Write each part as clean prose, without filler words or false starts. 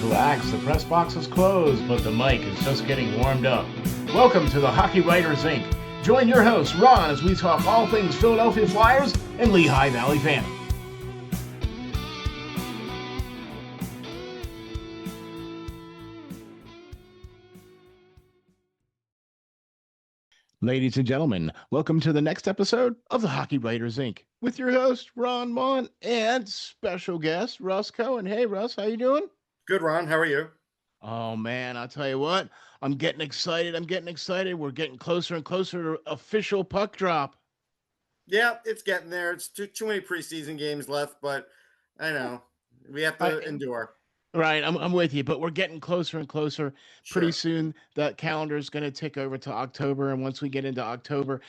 Relax, the press box is closed, but the mic is just getting warmed up. Welcome to the Hockey Writers Inc. Join your host, Ron, as we talk all things Philadelphia Flyers and Lehigh Valley fandom. Ladies and gentlemen, welcome to the next episode of the Hockey Writers Inc. with your host, Ron Mont, and special guest, Russ Cohen. Hey, Russ, how you doing? Good, Ron. How are you? Oh man, I'll tell you what. I'm getting excited. I'm getting excited. We're getting closer and closer to official puck drop. Yeah, it's getting there. It's too many preseason games left, but I know we have I to endure. right, I'm with you, but we're getting closer and closer. Pretty Sure. soon that calendar is going to tick over to October, and once we get into October,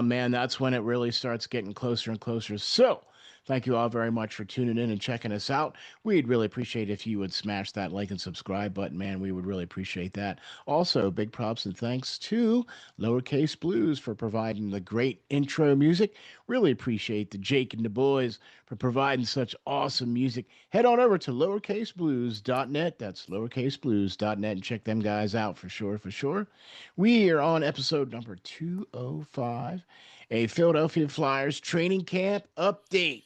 man, that's when it really starts getting closer and closer. So, thank you all very much for tuning in and checking us out. We'd really appreciate if you would smash that like and subscribe button, man. We would really appreciate that. Also, big props and thanks to Lowercase Blues for providing the great intro music. Really appreciate the Jake and the boys for providing such awesome music. Head on over to lowercaseblues.net. That's lowercaseblues.net and check them guys out for sure, for sure. We are on episode number 205, a Philadelphia Flyers training camp update.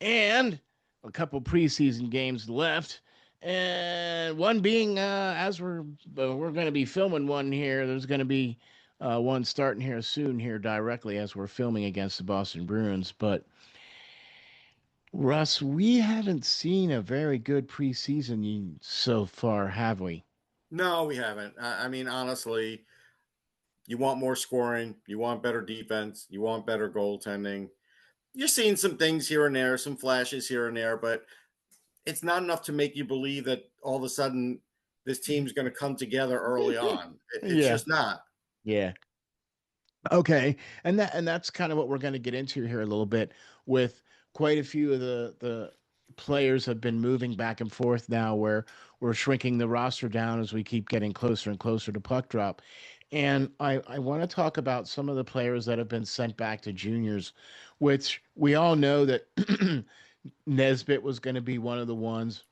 And a couple preseason games left. And one being, as we're going to be filming one here, there's going to be one starting here soon here directly as we're filming against the Boston Bruins. But Russ, we haven't seen a very good preseason so far, have we? No, we haven't. I mean, honestly, you want more scoring, you want better defense, you want better goaltending. You're seeing some things here and there, some flashes here and there, but it's not enough to make you believe that all of a sudden this team's going to come together early on. It's Yeah. just not. Yeah. Okay. And that's kind of what we're going to get into here a little bit with quite a few of the players have been moving back and forth now where we're shrinking the roster down as we keep getting closer and closer to puck drop. And I want to talk about some of the players that have been sent back to juniors, which we all know that Nesbitt was going to be one of the ones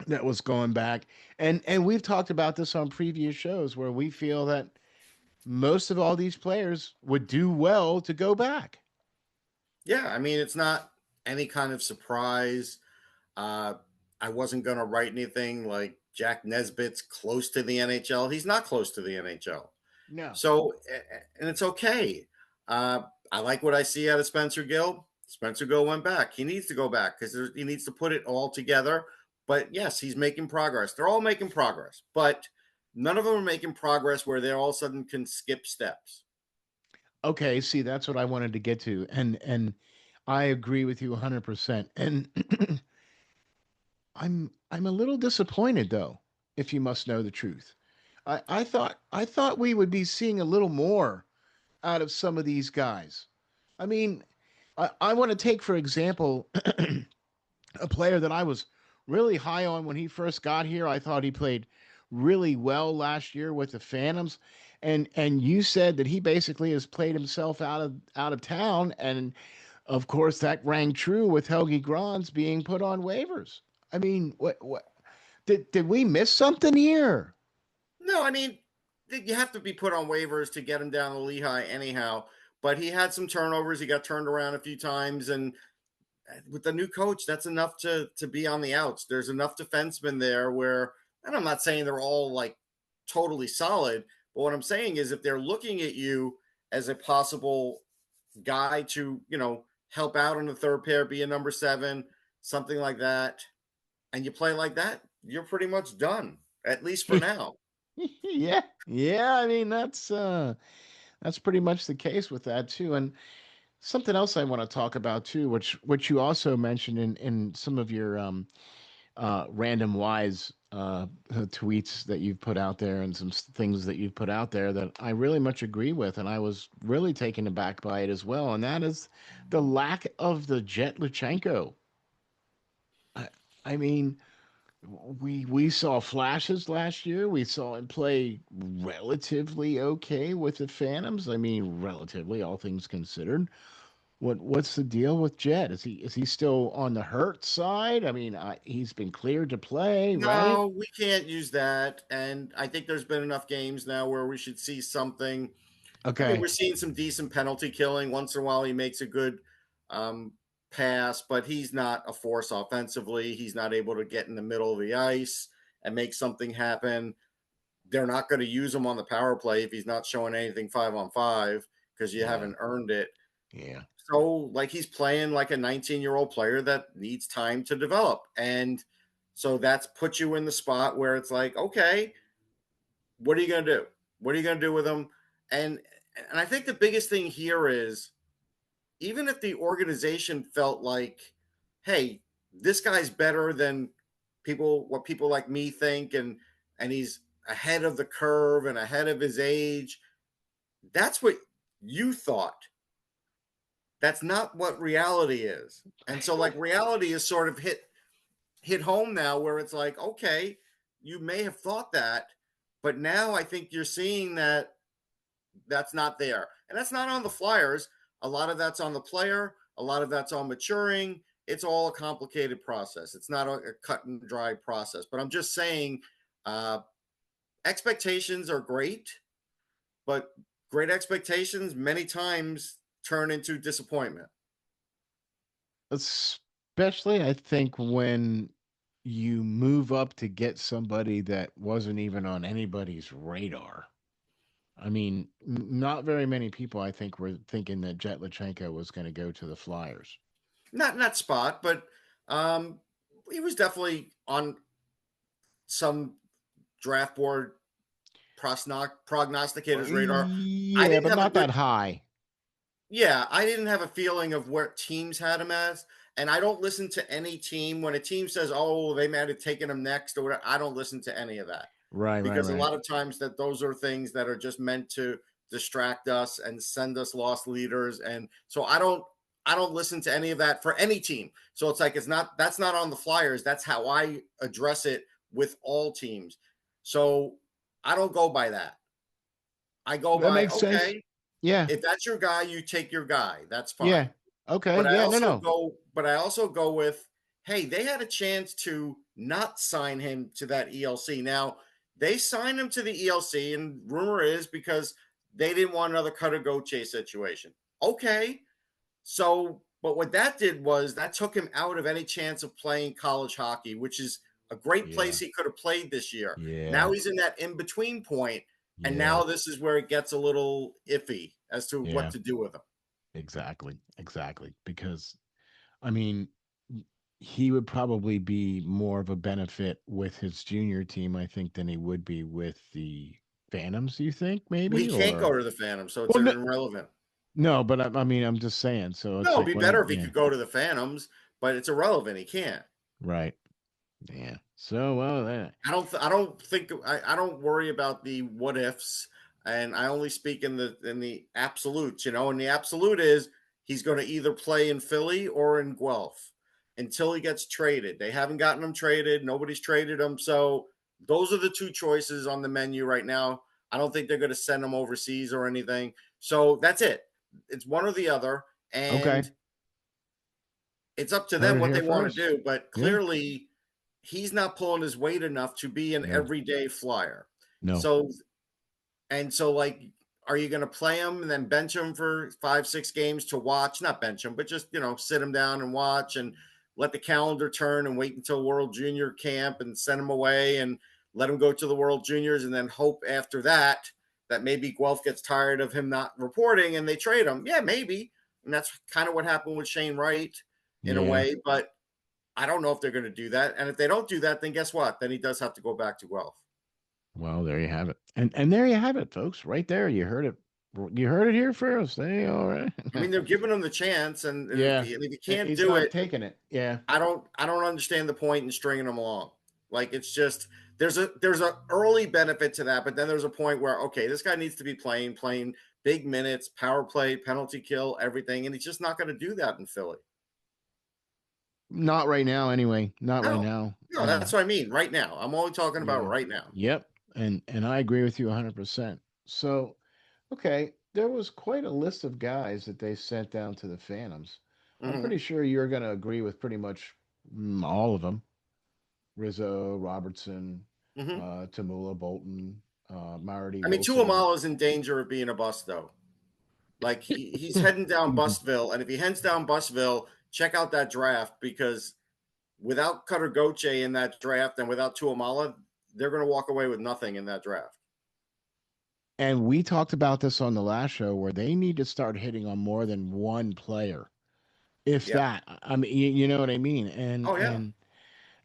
that was going back. And we've talked about this on previous shows where we feel that most of all these players would do well to go back. Yeah, I mean, it's not any kind of surprise. Uh, I wasn't going to write anything like Jack Nesbitt's close to the NHL. He's not close to the NHL. No. So, and it's okay. Uh, I like what I see out of Spencer Gill. Spencer Gill went back. He needs to go back because he needs to put it all together. But yes, he's making progress. They're all making progress, but none of them are making progress where they all of a sudden can skip steps. Okay, see, that's what I wanted to get to. And I agree with you 100%. And I'm a little disappointed though, if you must know the truth. I thought we would be seeing a little more out of some of these guys. I mean, I want to take for example a player that I was really high on when he first got here. I thought he played really well last year with the Phantoms, and you said that he basically has played himself out of town, and of course that rang true with Helgi Grans being put on waivers. I mean, what did we miss something here? No, I mean, you have to be put on waivers to get him down to Lehigh anyhow. But he had some turnovers. He got turned around a few times, and with the new coach, that's enough to be on the outs. There's enough defensemen there where, and I'm not saying they're all like totally solid, but what I'm saying is if they're looking at you as a possible guy to, help out on the third pair, be a number seven, something like that, and you play like that, you're pretty much done, at least for now. Yeah, yeah. I mean, that's pretty much the case with that too. And something else I want to talk about too, which you also mentioned in some of your random wise tweets that you've put out there and some things that you've put out there that I really much agree with, and I was really taken aback by it as well. And that is the lack of the Jet Luchenko. I, I mean, we saw flashes last year. We saw him play relatively okay with the Phantoms. I mean, relatively, all things considered. What's the deal with Jet? Is he still on the hurt side? I mean, he's been cleared to play, right? No, we can't use that. And I think there's been enough games now where we should see something. I mean, Okay. we're seeing some decent penalty killing. Once in a while, he makes a good um, pass, but he's not a force offensively. He's not able to get in the middle of the ice and make something happen. They're not going to use him on the power play if he's not showing anything 5-on-5 because you Yeah. haven't earned it. Yeah. So, like, he's playing like a 19-year-old player that needs time to develop. And so that's put you in the spot where it's like, okay, what are you going to do? What are you going to do with him? And and I think the biggest thing here is even if the organization felt like, hey, this guy's better than what people like me think, and he's ahead of the curve and ahead of his age, that's what you thought. That's not what reality is. And so like reality is sort of hit home now where it's like, okay, you may have thought that, but now I think you're seeing that that's not there. And that's not on the Flyers. A lot of that's on the player, a lot of that's on maturing. It's all a complicated process. It's not a cut and dry process. But I'm just saying uh, expectations are great, but great expectations many times turn into disappointment. Especially, I think, when you move up to get somebody that wasn't even on anybody's radar. I mean, not very many people, I think, were thinking that Jet Lachenko was going to go to the Flyers. Not spot, but um, he was definitely on some draft board prognosticators' radar. I Yeah, didn't but have a not that good high. Yeah, I didn't have a feeling of where teams had him as, and I don't listen to any team when a team says, "Oh, they might have taken him next," or whatever. I don't listen to any of that Right, right, because a right. lot of times that those are things that are just meant to distract us and send us lost leaders, and so I don't listen to any of that for any team. So it's like that's not on the Flyers. That's how I address it with all teams. So I don't go by that. I go That by makes sense. okay, Yeah, if that's your guy, you take your guy. That's fine. yeah. Okay, But yeah, no, no. I also go with, hey, they had a chance to not sign him to that ELC. Now, they signed him to the ELC, and rumor is because they didn't want another cutter go chase situation. Okay. So, but what that did was that took him out of any chance of playing college hockey, which is a great Yeah, place he could have played this year. yeah, Now he's in that in between point, and yeah, now this is where it gets a little iffy as to what yeah. to do with him. Exactly, exactly. Because I mean, he would probably be more of a benefit with his junior team, I think, than he would be with the Phantoms. Do you think Well, he maybe, can't or go to the Phantom, so it's well, no, irrelevant. no, but I mean, I'm just saying. So No, it's it'd like be when he, better if he yeah, could go to the Phantoms, but it's irrelevant. He can't. right, yeah. So well, I don't worry about the what ifs, and I only speak in the absolutes. And the absolute is he's going to either play in Philly or in Guelph until he gets traded. They haven't gotten him traded. Nobody's traded him, so those are the two choices on the menu right now. I don't think they're going to send him overseas or anything. So that's it. It's one or the other, okay, and it's up to heard them it what here they want to first. do. But Yeah, clearly, he's not pulling his weight enough to be an no, everyday flyer. no, So like, are you going to play him and then bench him for 5, 6 games to watch? Not bench him, but just sit him down and watch and let the calendar turn and wait until World Junior camp and send him away and let him go to the World Juniors and then hope after that maybe Guelph gets tired of him not reporting and they trade him. Yeah, maybe. And that's kind of what happened with Shane Wright in a yeah. way, but I don't know if they're going to do that. And if they don't do that, then guess what? Then he does have to go back to Guelph. Well, there you have it, and there you have it, folks. Right there, you heard it here first. Hey, all right. I mean, they're giving him the chance, and if, Yeah, he, and if he can't he's do not it, taking it. Yeah, I don't understand the point in stringing him along. Like it's just there's a early benefit to that, but then there's a point where okay, this guy needs to be playing big minutes, power play, penalty kill, everything, and he's just not going to do that in Philly. not right now. Anyway, not right No, now. no, that's what I mean. Right now, I'm only talking about Yeah. right now. Yep. And I agree with you 100%. So, okay, there was quite a list of guys that they sent down to the Phantoms. I'm Hmm. pretty sure you're going to agree with pretty much all of them. Rizzo, Robertson, Hmm. Tamula, Bolton, Marty, I mean, Wilson. Tuamalo's in danger of being a bust, though. Like he's heading down Bustville, and if he heads down Bustville, check out that draft because without Cutter Goche in that draft and without Tuamala, they're going to walk away with nothing in that draft. And we talked about this on the last show where they need to start hitting on more than one player, if Yeah. that. I mean, you know what I mean? Oh yeah. And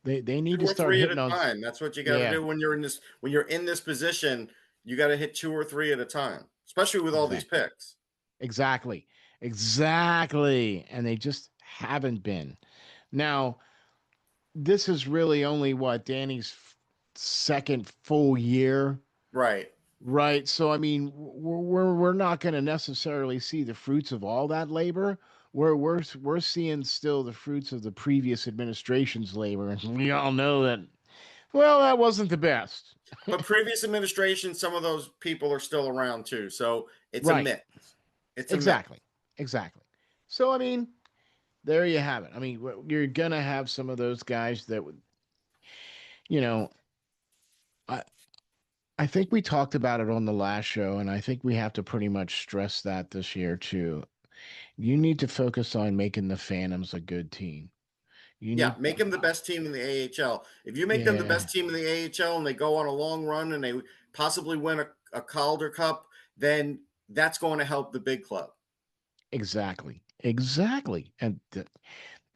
they need Two to or start three at hitting a on. time. That's what you got to Yeah, do when you're in this position. You got to hit two or three at a time, especially with all these exactly, picks. exactly, exactly. And they just haven't been. Now, this is really only what Danny's second full year. Right. Right. So I mean, we're not going to necessarily see the fruits of all that labor. We're seeing still the fruits of the previous administration's labor, and we all know that. Well, that wasn't the best. But previous administration, some of those people are still around too. So it's a Right. mix. It's a mix. Exactly. Exactly. So I mean, there you have it. I mean, you're gonna have some of those guys that would, you know, I I think we talked about it on the last show, and I think we have to pretty much stress that this year too. You need to focus on making the Phantoms a good team. You Yeah, need, make them the best team in the AHL. If you make them the yeah, best team in the AHL and they go on a long run and they possibly win a Calder Cup, then that's going to help the big club. exactly, exactly. And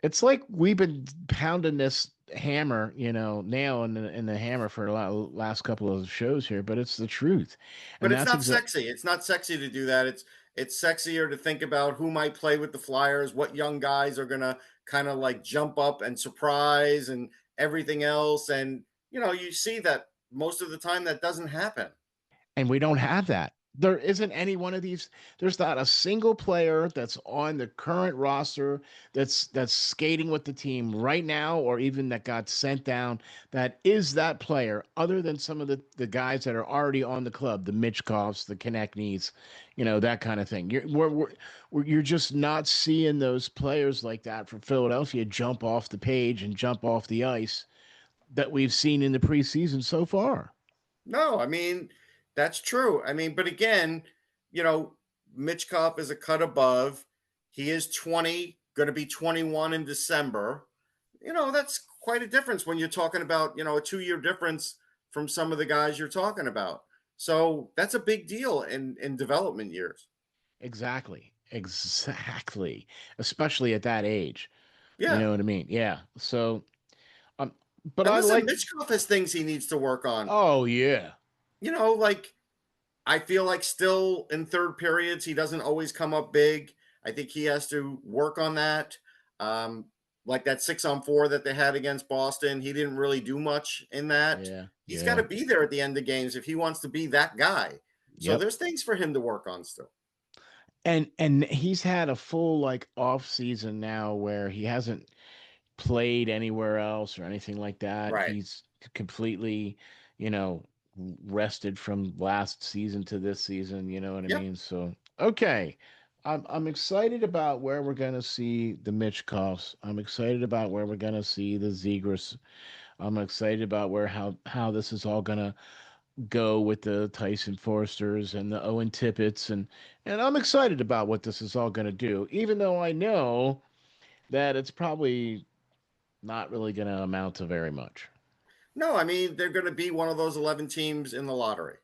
it's like we've been pounding this hammer, nail in the hammer for last couple of shows here, but it's the truth, But and it's that's not exact. sexy. It's not sexy to do that. It's sexier to think about who might play with the Flyers, what young guys are going to kind of like jump up and surprise and everything else. And you see that most of the time that doesn't happen. And we don't have that. There isn't any one of these. There's not a single player that's on the current roster that's skating with the team right now, or even that got sent down. That is that player, other than some of the guys that are already on the club, the Mitchkoffs, the Konechny's, that kind of thing. You're just not seeing those players like that for Philadelphia jump off the page and jump off the ice that we've seen in the preseason so far. No, I mean, that's true. I mean, but again, you know, Mitchkov is a cut above. He is 20, going to be 21 in December. That's quite a difference when you're talking about, a 2 year difference from some of the guys you're talking about. So that's a big deal in development years. Exactly. Exactly. Especially at that age. You Yeah. know what I mean? Yeah. So, um, but And I listen, like, Mitchkov has things he needs to work on. oh, yeah. Like I feel like still in third periods, he doesn't always come up big. I think he has to work on that. Um, like that 6-on-4 that they had against Boston, he didn't really do much in that. Yeah. He's got Yeah. to be there at the end of games if he wants to be that guy. So Yep. there's things for him to work on still. And he's had a full like off season now where he hasn't played anywhere else or anything like that. Right. He's completely, you know, rested from last season to this season, you know what I Yep. mean? So, okay. I'm excited about where we're gonna see the Mitchkoffs. I'm excited about where we're gonna see the Zegras. I'm excited about where how this is all gonna go with the Tyson Forsters and the Owen Tippetts, and I'm excited about what this is all gonna do, even though I know that it's probably not really gonna amount to very much. No, I mean, they're going to be one of those 11 teams in the lottery.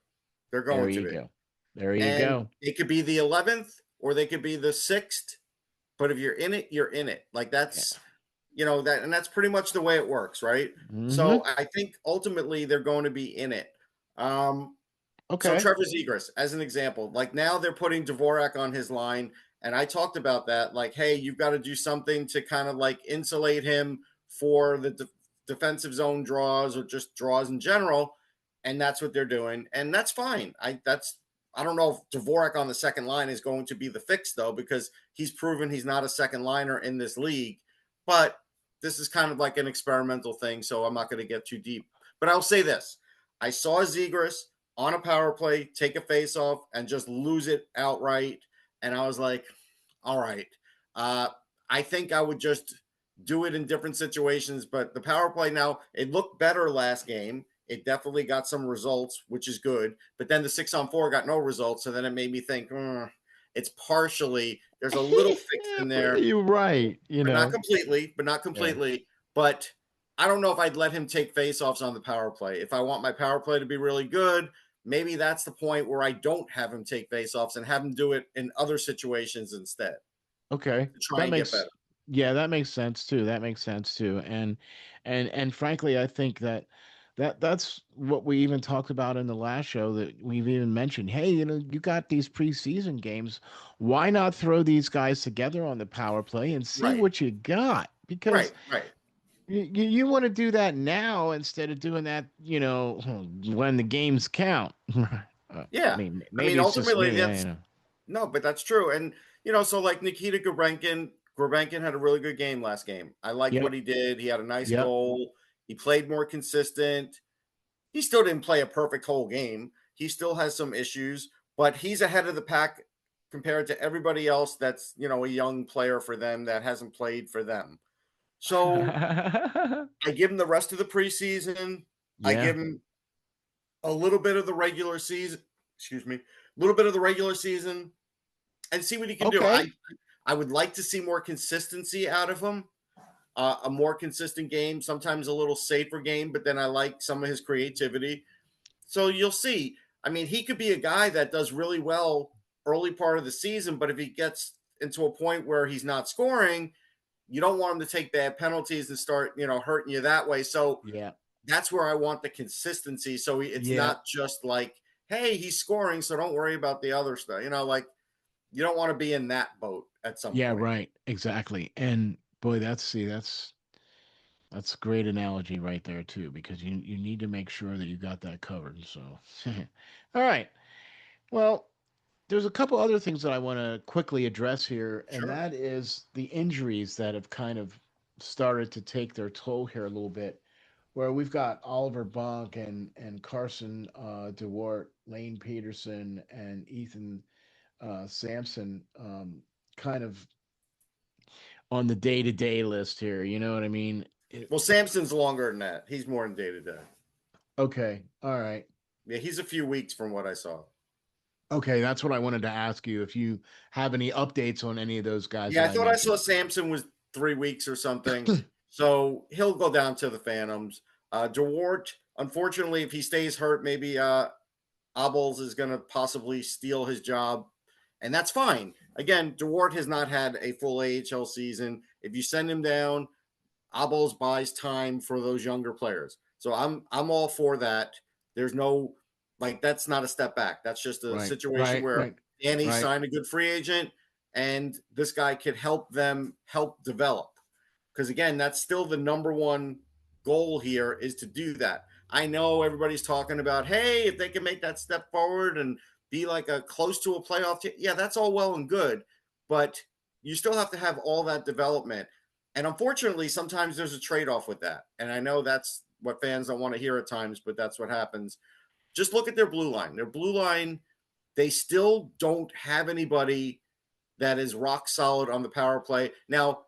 They're There going to you be. go. There you And go. it could be the 11th or they could be the 6th. But if you're in it, you're in it. Like that's, Yeah. that, and that's pretty much the way it works, right? Mm-hmm. So I think ultimately they're going to be in it. So Okay. Trevor Zegras, as an example, like now they're putting Dvorak on his line, and I talked about that. Like, hey, you've got to do something to kind of like insulate him for the defensive zone draws or just draws in general, and that's what they're doing, and that's fine. I don't know if Dvorak on the second line is going to be the fix though, because he's proven he's not a second liner in this league. But this is kind of like an experimental thing, so I'm not going to get too deep. But I'll say this: I saw Zegras on a power play, take a face off, and just lose it outright. And I was like, all right. Uh, I think I would just do it in different situations. But the power play now, it looked better last game. It definitely got some results, which is good. But then the 6-on-4 got no results. So then it made me think, it's partially, there's a little fix in there, You're right. You but not know. completely, Yeah. But I don't know if I'd let him take faceoffs on the power play. If I want my power play to be really good, maybe that's the point where I don't have him take faceoffs and have him do it in other situations instead Okay. to try That and get makes better. yeah, that makes sense too. That makes sense too. And frankly, I think that that's what we even talked about in the last show that we've even mentioned. Hey, you got these preseason games. Why not throw these guys together on the power play and see Right, what you got? Because right. you want to do that now instead of doing that, when the games count. I Yeah. mean, I mean, maybe it's just ultimately, me. that's no, but that's true. And, so like Nikita Gurbenkin had a really good game last game. I liked what Yep. he did. He had a nice Yep. goal. He played more consistent. He still didn't play a perfect whole game. He still has some issues, but he's ahead of the pack compared to everybody else that's, a young player for them that hasn't played for them. So I give him the rest of the preseason. I Yeah. give him a little bit of the regular season, excuse me, a little bit of the regular season and see what he can do. I Okay. I would like to see more consistency out of him. A more consistent game, sometimes a little safer game, but then I like some of his creativity. So you'll see. I mean, he could be a guy that does really well early part of the season, but if he gets into a point where he's not scoring, you don't want him to take bad penalties and start, hurting you that way. So Yeah. that's where I want the consistency. So it's Yeah. not just like, hey, he's scoring, so don't worry about the other stuff. Like you don't want to be in that boat at some Yeah, point. right. Exactly. And boy, that's a great analogy right there too, because you need to make sure that you got that covered. So, all right. Well, there's a couple other things that I want to quickly address here, and Sure. that is the injuries that have kind of started to take their toll here a little bit. Where we've got Oliver Bonk and Karsen Dorwart, Lane Pederson, and Ethan Samson, kind of on the day to day list here. You know what I mean? Well, Samson's longer than that. He's more in day to day. Okay, all right. Yeah, he's a few weeks from what I saw. Okay, that's what I wanted to ask you if you have any updates on any of those guys Yeah, that I I thought I saw mentioned. Samson was 3 weeks or something. So he'll go down to the Phantoms. DeWart, unfortunately, if he stays hurt, maybe Abels is going to possibly steal his job, and that's fine. Again, DeWart has not had a full AHL season. If you send him down, Abels buys time for those younger players. So I'm all for that. There's no like that's not a step back. That's just a Right, situation right, where right, Danny right. signed a good free agent and this guy could help them help develop. Because again, that's still the number one goal here is to do that. I know everybody's talking about, hey, if they can make that step forward and be like a close to a playoff team, yeah, that's all well and good. But you still have to have all that development. And unfortunately, sometimes there's a trade off with that. And I know that's what fans don't want to hear at times, but that's what happens. Just look at their blue line. Their blue line, they still don't have anybody that is rock solid on the power play. Now,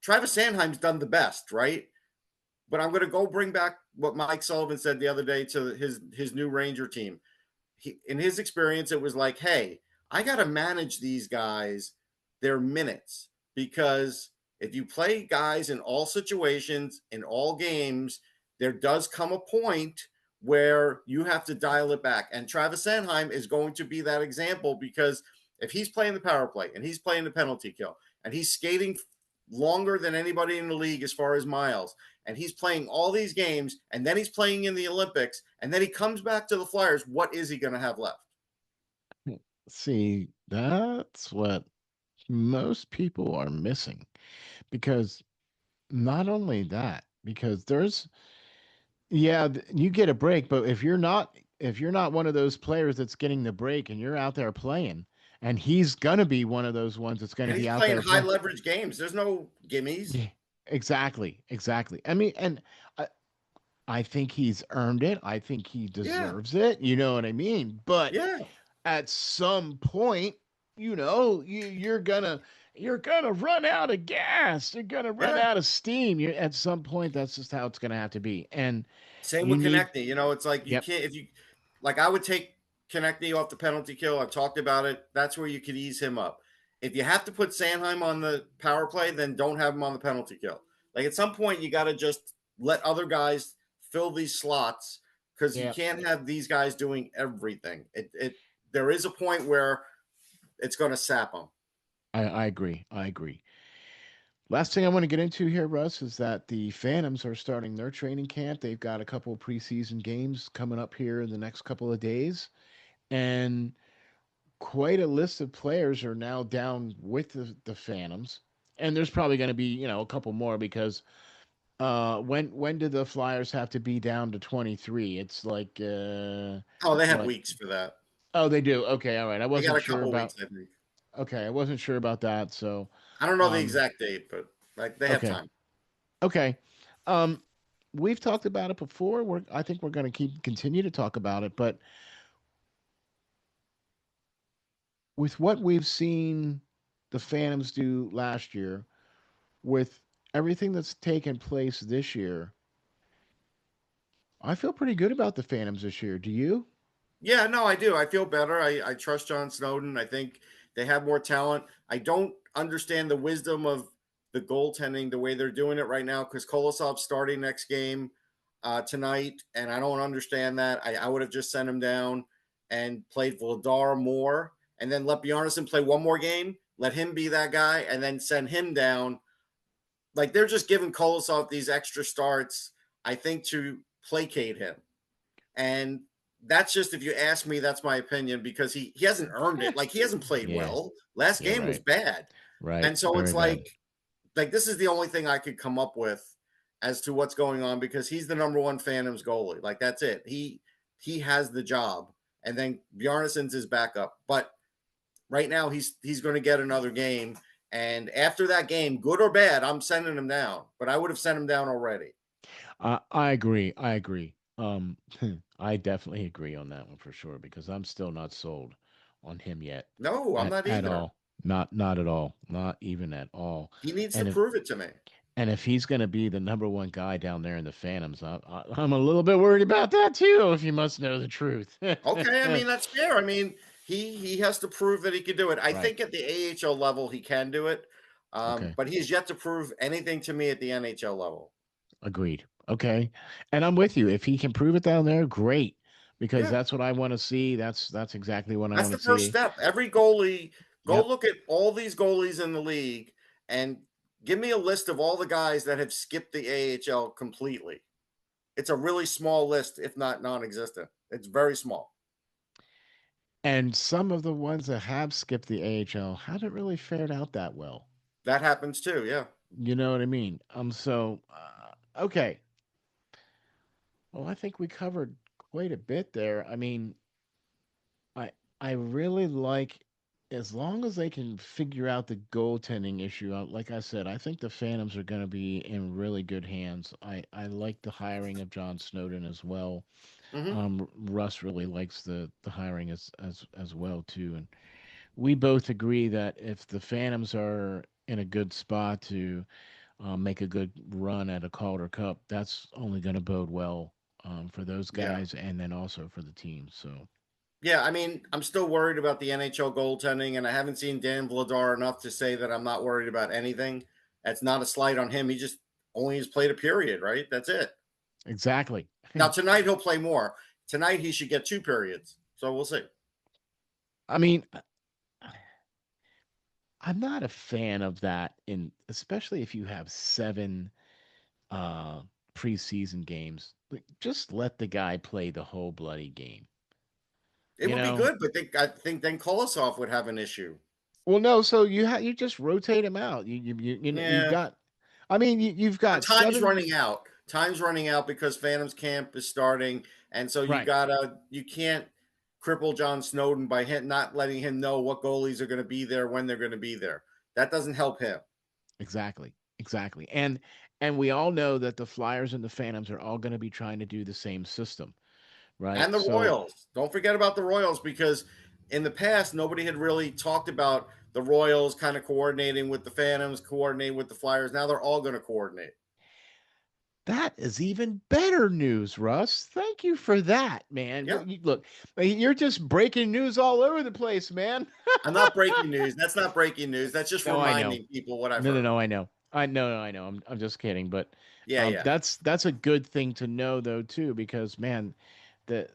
Travis Sanheim's done the best, right? But I'm going to go bring back what Mike Sullivan said the other day to his new Ranger team. In his experience, it was like, hey, I got to manage these guys their minutes because if you play guys in all situations, in all games, there does come a point where you have to dial it back. And Travis Sanheim is going to be that example because if he's playing the power play and he's playing the penalty kill and he's skating longer than anybody in the league as far as miles, and he's playing all these games, and then he's playing in the Olympics, and then he comes back to the Flyers, what is he going to have left? See, that's what most people are missing because not only that, because yeah, you get a break, but if you're not one of those players that's getting the break and you're out there playing, and he's gonna be one of those ones that's gonna And be he's out playing there high playing. leverage games. There's no gimmies. Yeah, exactly, exactly. I mean, and I think he's earned it. I think he Yeah, deserves it. You know what I mean? But yeah, at some point, you're gonna run out of gas. You're gonna run yeah. out of steam. You At some point, that's just how it's gonna have to be. And Same you with need, Konechny. You know, it's like you yep, can't if you like. I would take Konechny off the penalty kill. I've talked about it. That's where you could ease him up. If you have to put Sanheim on the power play, then don't have him on the penalty kill. Like at some point, you got to just let other guys fill these slots because you yep. can't have these guys doing everything. There is a point where it's going to sap them. I agree. I agree. Last thing I want to get into here, Russ, is that the Phantoms are starting their training camp. They've got a couple of preseason games coming up here in the next couple of days, and quite a list of players are now down with the Phantoms. And there's probably going to be, a couple more because when did the Flyers have to be down to 23? It's like Oh, they have what? weeks for that. Oh, they do. Okay, all right. I They got wasn't a sure couple about. weeks, I think. Okay, I wasn't sure about that. So, I don't know the um, exact date, but like they have okay, time. okay. Um, we've talked about it before. I think we're going to continue to talk about it, but with what we've seen the Phantoms do last year, with everything that's taken place this year, I feel pretty good about the Phantoms this year. Do you? Yeah, no, I do. I feel better. I trust John Snowden. I think they have more talent. I don't understand the wisdom of the goaltending the way they're doing it right now because Kolosov's starting next game tonight, and I don't understand that. I would have just sent him down and played Vladar more, and then let Bjarnason play one more game, let him be that guy, and then send him down. Like they're just giving Kolosov these extra starts, I think, to placate him. And that's just if you ask me, that's my opinion because he hasn't earned it. Like he hasn't played Yeah, well. Last yeah, game was right, bad. right. And so it's Very bad. like this is the only thing I could come up with as to what's going on because he's the number one Phantoms goalie. Like that's it. He has the job. And then Bjarnason's his backup. But right now he's going to get another game. And after that game, good or bad, I'm sending him down. But I would have sent him down already. I agree. I agree. I definitely agree on that one for sure because I'm still not sold on him yet No, I'm not at either. all. Not at all. Not even at all. He needs to And if prove it to me. and if he's going to be the number one guy down there in the Phantoms, I'm a little bit worried about that too. If you must know the truth. Okay, I mean that's fair. I mean he has to prove that he can do it. I Right. think at the AHL level he can do it, Okay. but he's yet to prove anything to me at the NHL level. Agreed. Okay. And I'm with you. If he can prove it down there, great. Because Yeah, that's what I want to see. That's exactly what I that's want the to first see. step. Every goalie, go Yep. look at all these goalies in the league and give me a list of all the guys that have skipped the AHL completely. It's a really small list, if not non-existent. It's very small. And some of the ones that have skipped the AHL haven't really fared out that well. That happens too. Yeah. You know what I mean? Okay. Well, I think we covered quite a bit there. I mean, I I really like as long as they can figure out the goaltending issue out. Like I said, I think the Phantoms are going to be in really good hands. I like the hiring of John Snowden as well. Mm-hmm. Russ really likes the hiring as well too, and we both agree that if the Phantoms are in a good spot to make a good run at a Calder Cup, that's only going to bode well for those Yeah. guys and then also for the team. So Yeah, I mean, I'm still worried about the NHL goaltending, and I haven't seen Dan Vladar enough to say that I'm not worried about anything. That's not a slight on him. He just only has played a period, right? That's it. exactly. Now tonight he'll play more. Tonight he should get two periods. So we'll see. I mean, I'm not a fan of that in especially if you have seven uh preseason games. Like, just let the guy play the whole bloody game. It You would be know? good, but I think then Kolosov would have an issue. Well, no, so you just rotate him out. You've Yeah, got I mean, you've but got time's seven. running out. Time's running out because Phantoms camp is starting, and so Right. you can't cripple John Snowden by not letting him know what goalies are going to be there when they're going to be there. That doesn't help him. Exactly. Exactly. And we all know that the Flyers and the Phantoms are all going to be trying to do the same system, right? And the So Royals. Don't forget about the Royals because in the past nobody had really talked about the Royals kind of coordinating with the Phantoms, coordinating with the Flyers. Now they're all going to coordinate. that is even better news, Russ. Thank you for that, man. Yeah. Look, you're just breaking news all over the place, man. I'm not breaking news. That's not breaking news. That's just No, I know. reminding people what I've No, no, heard. no, I know. I know, no, I know. I'm just kidding, but Yeah, yeah. that's a good thing to know though too, because man, the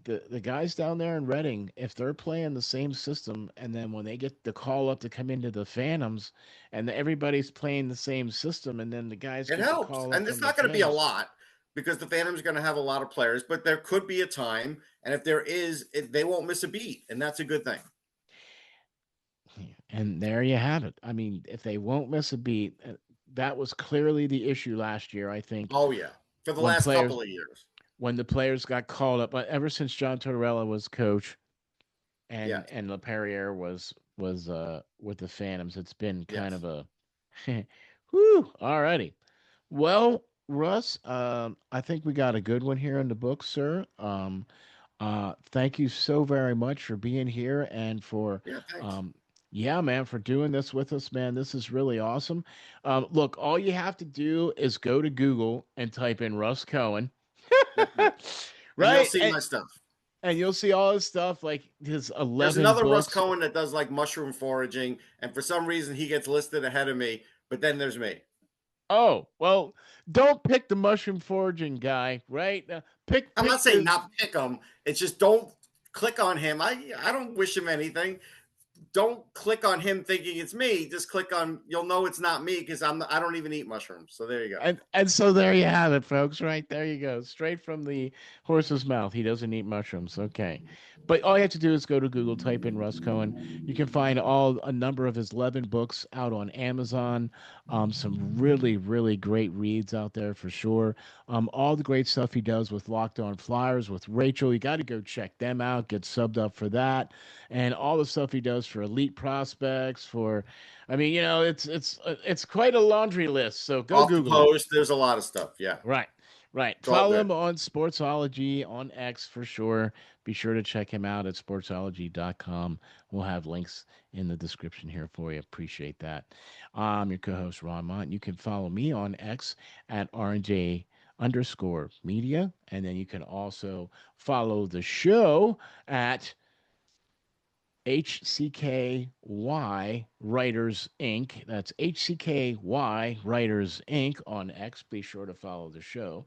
the guys down there in Reading, if they're playing the same system, and then when they get the call up to come into the Phantoms, and everybody's playing the same system, and then the guys It get the helps. call up And it's from the not going to be a Phantoms, lot because the Phantoms are going to have a lot of players, but there could be a time. And if there is, they won't miss a beat. And that's a good thing. and there you have it. I mean, if they won't miss a beat, that was clearly the issue last year. I think Oh, yeah. For the when last players couple of years. when the players got called up, but ever since John Tortorella was coach Yes. and LaPerriere was with the Phantoms, it's been kind Yes. of a whew, alrighty. Well, Russ, I think we got a good one here in the book, sir. Thank you so very much for being here and for Yeah. Thanks. um yeah, man, for doing this with us, man. This is really awesome. Look, all you have to do is go to Google and type in Russ Cohen. That's it. And you'll Right? see my stuff. And you'll see all his stuff, like his There's 11 another Russ books. Cohen that does like mushroom foraging. And for some reason, he gets listed ahead of me. But then there's me. Oh, well, don't pick the mushroom foraging guy, right? I'm not Pick saying the not pick him. It's just don't click on him. I don't wish him anything. Don't click on him thinking it's me. Just click on. You'll know it's not me because I don't even eat mushrooms. So there you go. and so there you have it, folks. Right there you go, straight from the horse's mouth. He doesn't eat mushrooms. Okay, but all you have to do is go to Google, type in Russ Cohen. You can find a number of his 11 books out on Amazon. Some really great reads out there for sure. All the great stuff he does with Locked On Flyers with Rachel. You got to go check them out. Get subbed up for that, and all the stuff he does for elite prospects. For, I mean, it's quite a laundry list. So go Off the Google it. post, there's a lot of stuff. Yeah, Right. Right. it's all Follow good. him on Sportsology on X for sure. Be sure to check him out at sportsology.com. We'll have links in the description here for you. Appreciate that. I'm your co-host, Ron Mont. You can follow me on X at RJ underscore media. And then you can also follow the show at HCKY Writers Inc. That's HCKY Writers Inc. on X. Be sure to follow the show.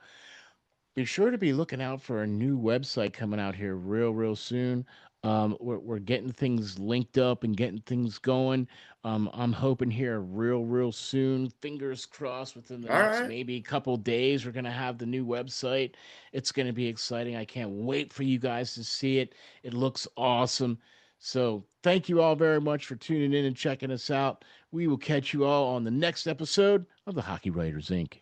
Be sure to be looking out for a new website coming out here real soon. We're getting things linked up and getting things going. I'm hoping here real soon. Fingers crossed within the All next right. maybe couple days, we're gonna have the new website. It's gonna be exciting. I can't wait for you guys to see it. It looks awesome. So thank you all very much for tuning in and checking us out. We will catch you all on the next episode of the Hockey Writers Inc.